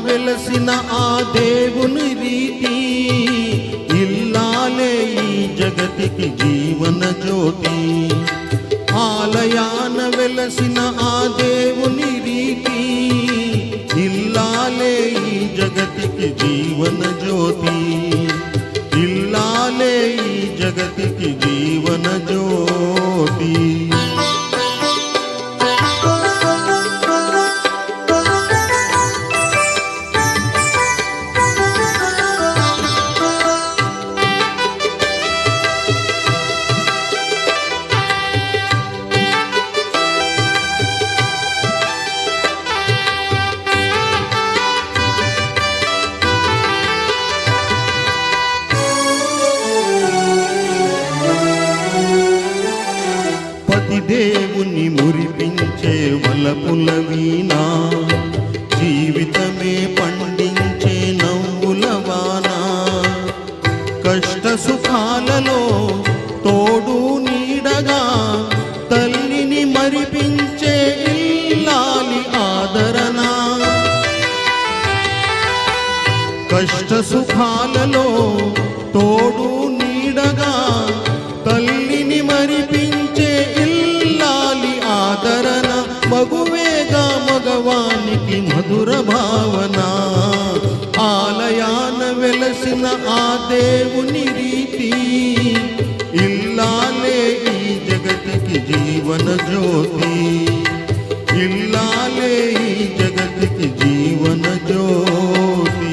వెలసిన ఆ దేవుని రీతి, ఇల్లాలే ఈ జగతికి జీవన జ్యోతి. ఆలయాన వెలసిన ఆ దేవుని రీతి, ఇల్లాలే ఈ జగతికి జీవన జ్యోతి. ఇల్లాలే ఈ జగతికి జీవన జ్యోతి. దేవుని మురిపించే వలపుల వీణ, జీవితమే పండించే నవ్వుల వాన. కష్ట సుఖాలలో తోడు నీడగా తల్లిని మరిపించే ఇల్లాలి ఆదరణ. కష్ట సుఖాలలో తోడు నీడగా తల్లిని మరిపించే ఇల్లాలి ఆదరణ. మగువేగా మగవానికి మధుర భావన, ఆలయాన వెలసిన ఆ దేవుని రీతి, ఇల్లాలే ఈ జగతికి జీవన జ్యోతి. ఇల్లాలే ఈ జగతికి జీవన జ్యోతి.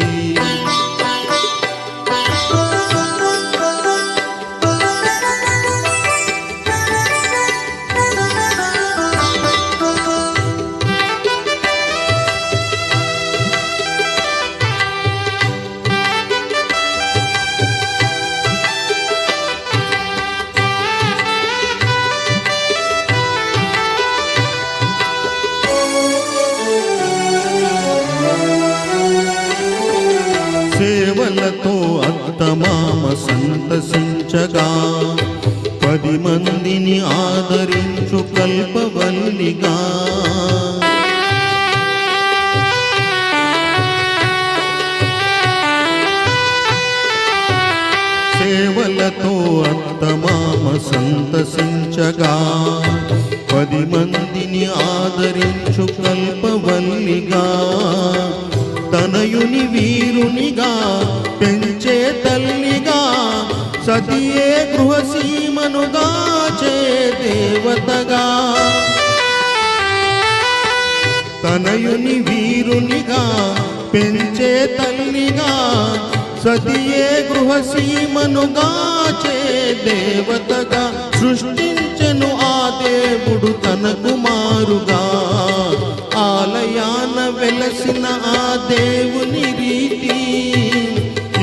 సేవలతో అత్తమామ సంతసించగా, 10 మందిని ఆదరించు కల్పవల్లిగా. సేవలతో అత్తమామ సంతసించగా, 10 మందిని ఆదరించు కల్పవల్లిగా. తనయుని వీరునిగా పెంచే తల్లిగా, సతియే గృహసీమను దాచే దేవతగా. తనయుని వీరునిగా పెంచే తల్లిగా, సతియే గృహసీమను దాచే దేవతగా. సృష్టించెను ఆ దేవుడు తన కుమారుగా, ఆలయాన వెలసిన ఆ దేవుని రీతి,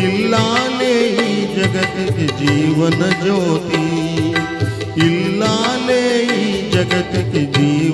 ఇల్లాలే ఈ జగతికి జీవన జ్యోతి. ఇల్లాలే ఈ జగతికి జీవన